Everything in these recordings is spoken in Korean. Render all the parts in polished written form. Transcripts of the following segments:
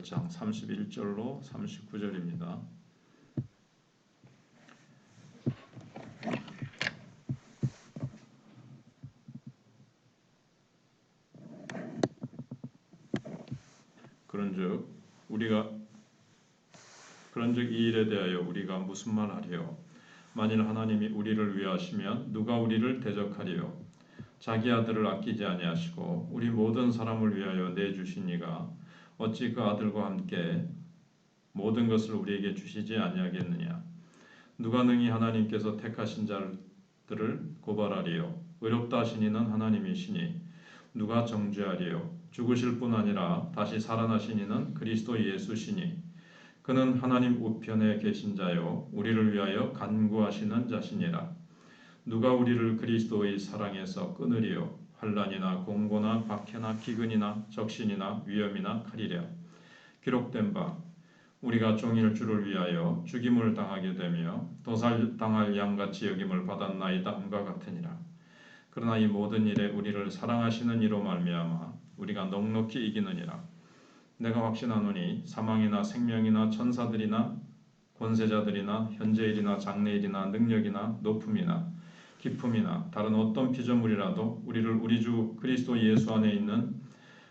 8장 31절로 39절입니다. 그런즉 이 일에 대하여 우리가 무슨 말하리요? 만일 하나님이 우리를 위하시면 누가 우리를 대적하리요? 자기 아들을 아끼지 아니하시고 우리 모든 사람을 위하여 내주신 이가 어찌 그 아들과 함께 모든 것을 우리에게 주시지 아니하겠느냐? 누가 능히 하나님께서 택하신 자들을 고발하리요? 의롭다 하신 이는 하나님이시니 누가 정죄하리요? 죽으실 뿐 아니라 다시 살아나신 이는 그리스도 예수시니 그는 하나님 우편에 계신 자요 우리를 위하여 간구하시는 자시니라. 누가 우리를 그리스도의 사랑에서 끊으리요? 환난이나 공고나 박해나 기근이나 적신이나 위험이나 칼이랴. 기록된 바 우리가 종일 주를 위하여 죽임을 당하게 되며 도살당할 양같이 여김을 받았나이다 함과 같으니라. 그러나 이 모든 일에 우리를 사랑하시는 이로 말미암아 우리가 넉넉히 이기느니라. 내가 확신하노니 사망이나 생명이나 천사들이나 권세자들이나 현재일이나 장래일이나 능력이나 높음이나 기품이나 다른 어떤 피조물이라도 우리를 우리 주 그리스도 예수 안에 있는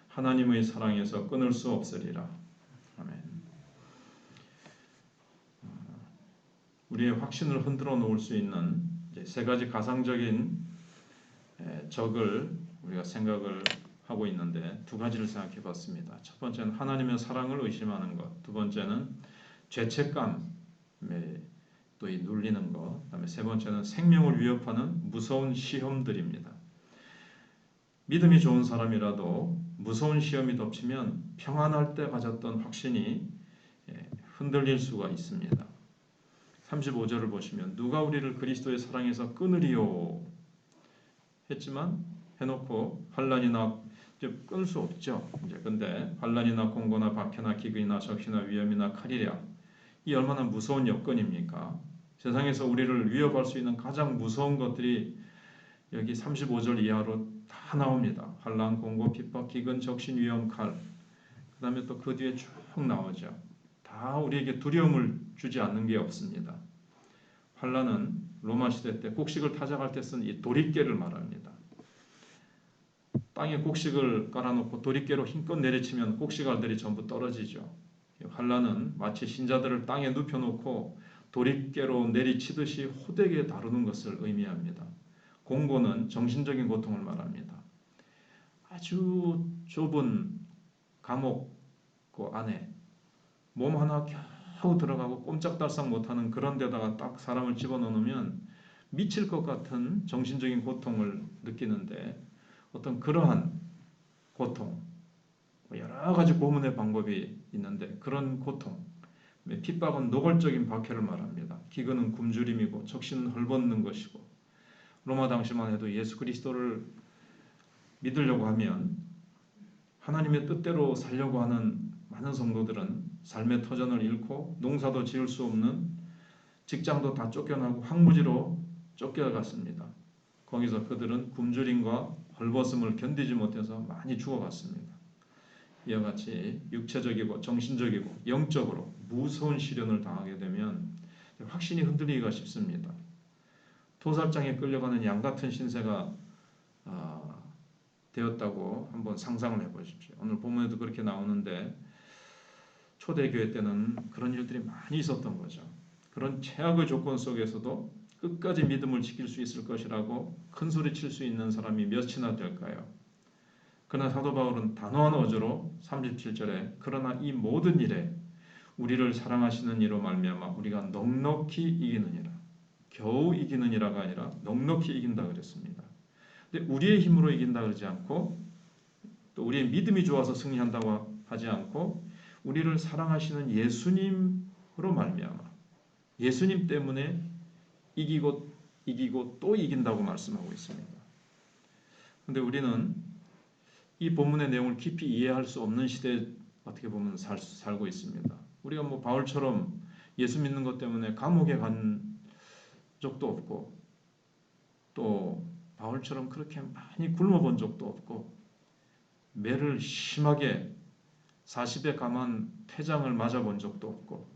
하나님의 사랑에서 끊을 수 없으리라. 아멘. 우리의 확신을 흔들어 놓을 수 있는 세 가지 가상적인 적을 우리가 생각을 하고 있는데 두 가지를 생각해 봤습니다. 첫 번째는 하나님의 사랑을 의심하는 것, 두 번째는 죄책감에 또 눌리는 것, 그다음에 세 번째는 생명을 위협하는 무서운 시험들입니다. 믿음이 좋은 사람이라도 무서운 시험이 덮치면 평안할 때 가졌던 확신이 흔들릴 수가 있습니다. 35절을 보시면 누가 우리를 그리스도의 사랑에서 끊으리요 했지만 해놓고 환난이나 이제 끊을 수 없죠. 근데 환난이나 공고나 박해나 기근이나 적시나 위험이나 칼이랴. 이 얼마나 무서운 여건입니까? 세상에서 우리를 위협할 수 있는 가장 무서운 것들이 여기 35절 이하로 다 나옵니다. 환난, 공고, 핍박, 기근, 적신, 위험, 칼. 그 다음에 또 그 뒤에 쭉 나오죠. 다 우리에게 두려움을 주지 않는 게 없습니다. 환난은 로마 시대 때 곡식을 타작할 때 쓴 이 도리깨를 말합니다. 땅에 곡식을 깔아놓고 도리깨로 힘껏 내리치면 곡식알들이 전부 떨어지죠. 환난은 마치 신자들을 땅에 눕혀놓고 도리깨로 내리치듯이 호되게 다루는 것을 의미합니다. 공고는 정신적인 고통을 말합니다. 아주 좁은 감옥 그 안에 몸 하나 겨우 들어가고 꼼짝달싹 못하는 그런 데다가 딱 사람을 집어넣으면 미칠 것 같은 정신적인 고통을 느끼는데 어떤 그러한 고통, 여러 가지 고문의 방법이 있는데 그런 고통, 핍박은 노골적인 박해를 말합니다. 기근은 굶주림이고 적신은 헐벗는 것이고 로마 당시만 해도 예수 그리스도를 믿으려고 하면 하나님의 뜻대로 살려고 하는 많은 성도들은 삶의 터전을 잃고 농사도 지을 수 없는 직장도 다 쫓겨나고 황무지로 쫓겨갔습니다. 거기서 그들은 굶주림과 헐벗음을 견디지 못해서 많이 죽어갔습니다. 이와 같이 육체적이고 정신적이고 영적으로 무서운 시련을 당하게 되면 확신이 흔들리기가 쉽습니다. 도살장에 끌려가는 양 같은 신세가 되었다고 한번 상상을 해보십시오. 오늘 본문에도 그렇게 나오는데 초대교회 때는 그런 일들이 많이 있었던 거죠. 그런 최악의 조건 속에서도 끝까지 믿음을 지킬 수 있을 것이라고 큰 소리 칠 수 있는 사람이 몇이나 될까요? 그러나 사도 바울은 단호한 어조로 37절에 그러나 이 모든 일에 우리를 사랑하시는 이로 말미암아 우리가 넉넉히 이기느니라. 겨우 이기느니라가 아니라 넉넉히 이긴다 그랬습니다. 근데 우리의 힘으로 이긴다 그러지 않고 또 우리의 믿음이 좋아서 승리한다고 하지 않고 우리를 사랑하시는 예수님으로 말미암아 예수님 때문에 이기고 또 이긴다고 말씀하고 있습니다. 그런데 우리는 이 본문의 내용을 깊이 이해할 수 없는 시대에 어떻게 보면 살고 있습니다. 우리가 뭐 바울처럼 예수 믿는 것 때문에 감옥에 간 적도 없고 또 바울처럼 그렇게 많이 굶어본 적도 없고 매를 심하게 40에 감한 태장을 맞아본 적도 없고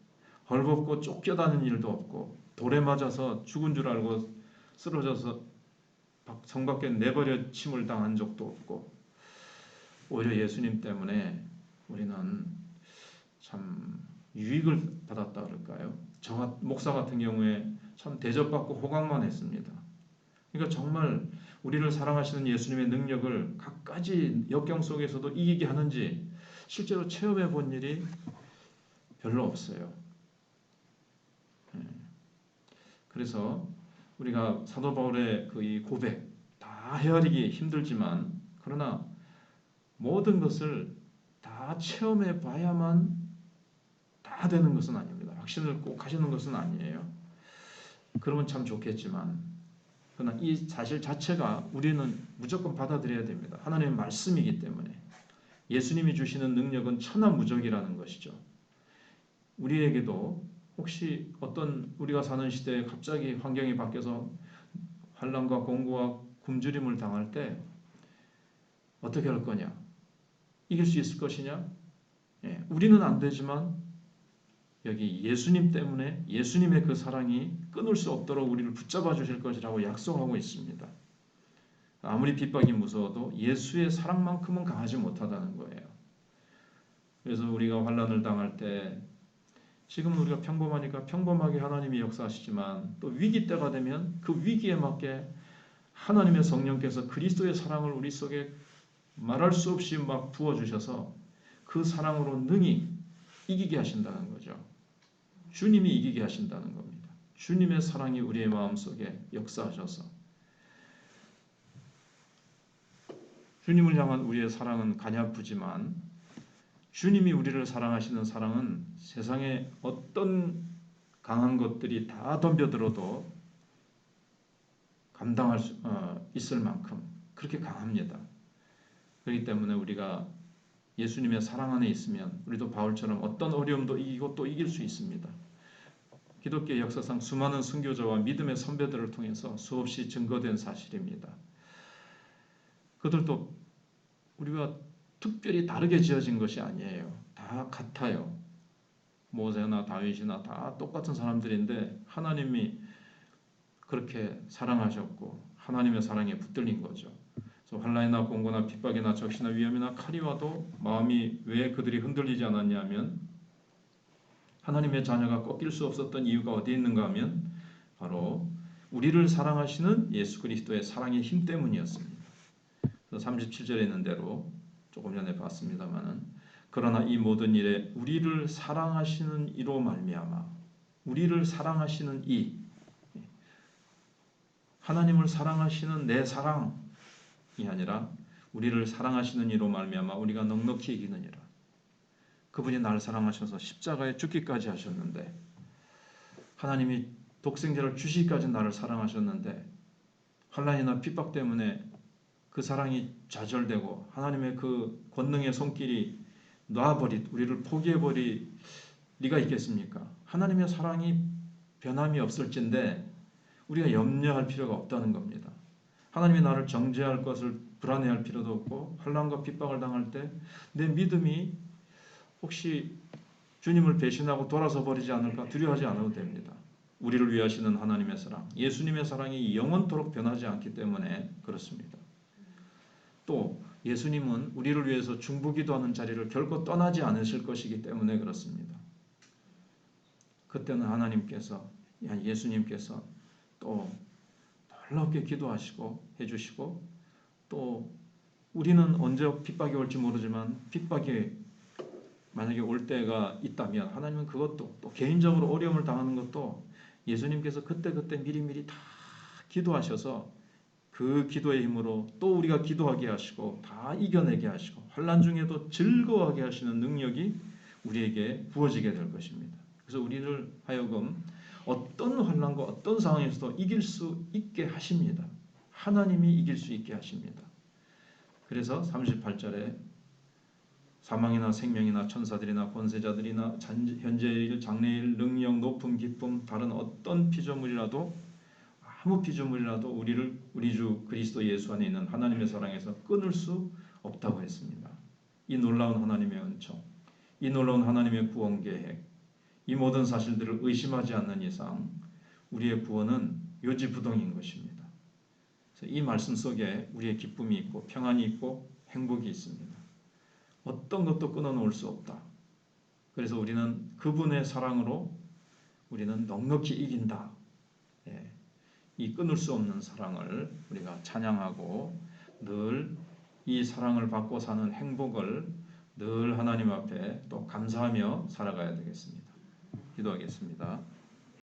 헐벗고 쫓겨다는 일도 없고 돌에 맞아서 죽은 줄 알고 쓰러져서 성 밖에 내버려 침을 당한 적도 없고 오히려 예수님 때문에 우리는 참 유익을 받았다 그럴까요? 저 목사 같은 경우에 참 대접받고 호강만 했습니다. 그러니까 정말 우리를 사랑하시는 예수님의 능력을 갖가지 역경 속에서도 이기게 하는지 실제로 체험해 본 일이 별로 없어요. 그래서 우리가 사도 바울의 그 이 고백 다 헤아리기 힘들지만 그러나 모든 것을 다 체험해 봐야만 다 되는 것은 아닙니다. 확신을 꼭 하시는 것은 아니에요. 그러면 참 좋겠지만 그러나 이 사실 자체가 우리는 무조건 받아들여야 됩니다. 하나님의 말씀이기 때문에 예수님이 주시는 능력은 천하무적이라는 것이죠. 우리에게도 혹시 어떤 우리가 사는 시대에 갑자기 환경이 바뀌어서 환난과 공고와 굶주림을 당할 때 어떻게 할 거냐? 이길 수 있을 것이냐? 우리는 안 되지만 여기 예수님 때문에 예수님의 그 사랑이 끊을 수 없도록 우리를 붙잡아 주실 것이라고 약속하고 있습니다. 아무리 핍박이 무서워도 예수의 사랑만큼은 강하지 못하다는 거예요. 그래서 우리가 환난을 당할 때 지금 우리가 평범하니까 평범하게 하나님이 역사하시지만 또 위기 때가 되면 그 위기에 맞게 하나님의 성령께서 그리스도의 사랑을 우리 속에 말할 수 없이 막 부어주셔서 그 사랑으로 능히 이기게 하신다는 거죠. 주님이 이기게 하신다는 겁니다. 주님의 사랑이 우리의 마음속에 역사하셔서 주님을 향한 우리의 사랑은 가냘프지만 주님이 우리를 사랑하시는 사랑은 세상에 어떤 강한 것들이 다 덤벼들어도 감당할 수 있을 만큼 그렇게 강합니다. 그렇기 때문에 우리가 예수님의 사랑 안에 있으면 우리도 바울처럼 어떤 어려움도 이기고 또 이길 수 있습니다. 기독교 역사상 수많은 선교자와 믿음의 선배들을 통해서 수없이 증거된 사실입니다. 그들도 우리가 특별히 다르게 지어진 것이 아니에요. 다 같아요. 모세나 다윗이나 다 똑같은 사람들인데 하나님이 그렇게 사랑하셨고 하나님의 사랑에 붙들린 거죠. 그래서 환난이나 공고나 핍박이나 적시나 위험이나 칼이 와도 마음이 왜 그들이 흔들리지 않았냐면 하나님의 자녀가 꺾일 수 없었던 이유가 어디에 있는가 하면 바로 우리를 사랑하시는 예수 그리스도의 사랑의 힘 때문이었습니다. 37절에 있는 대로 조금 전에 봤습니다마는 그러나 이 모든 일에 우리를 사랑하시는 이로 말미암아 우리를 사랑하시는 이 하나님을 사랑하시는 내 사랑이 아니라 우리를 사랑하시는 이로 말미암아 우리가 넉넉히 이기느니라. 그분이 나를 사랑하셔서 십자가에 죽기까지 하셨는데 하나님이 독생자를 주시기까지 나를 사랑하셨는데 환난이나 핍박 때문에 그 사랑이 좌절되고 하나님의 그 권능의 손길이 우리를 포기해버릴 리가 있겠습니까? 하나님의 사랑이 변함이 없을진데 우리가 염려할 필요가 없다는 겁니다. 하나님이 나를 정죄할 것을 불안해할 필요도 없고 환난과 핍박을 당할 때 내 믿음이 혹시 주님을 배신하고 돌아서 버리지 않을까 두려워하지 않아도 됩니다. 우리를 위하시는 하나님의 사랑, 예수님의 사랑이 영원토록 변하지 않기 때문에 그렇습니다. 또 예수님은 우리를 위해서 중보기도하는 자리를 결코 떠나지 않으실 것이기 때문에 그렇습니다. 그때는 하나님께서 예수님께서 또 놀랍게 기도하시고 해주시고 또 우리는 언제 핍박이 올지 모르지만 핍박이 만약에 올 때가 있다면 하나님은 그것도 또 개인적으로 어려움을 당하는 것도 예수님께서 그때그때 미리미리 다 기도하셔서 그 기도의 힘으로 또 우리가 기도하게 하시고 다 이겨내게 하시고 환난 중에도 즐거워하게 하시는 능력이 우리에게 부어지게 될 것입니다. 그래서 우리를 하여금 어떤 환난과 어떤 상황에서도 이길 수 있게 하십니다. 하나님이 이길 수 있게 하십니다. 그래서 38절에 사망이나 생명이나 천사들이나 권세자들이나 현재일 장래일 능력 높음 기쁨 다른 어떤 피조물이라도 아무 피조물이라도 우리 주 그리스도 예수 안에 있는 하나님의 사랑에서 끊을 수 없다고 했습니다. 이 놀라운 하나님의 은총 이 놀라운 하나님의 구원 계획, 이 모든 사실들을 의심하지 않는 이상 우리의 구원은 요지부동인 것입니다. 그래서 이 말씀 속에 우리의 기쁨이 있고 평안이 있고 행복이 있습니다. 어떤 것도 끊어놓을 수 없다. 그래서 우리는 그분의 사랑으로 우리는 넉넉히 이긴다. 예, 이 끊을 수 없는 사랑을 우리가 찬양하고 늘 이 사랑을 받고 사는 행복을 늘 하나님 앞에 또 감사하며 살아가야 되겠습니다. 기도하겠습니다.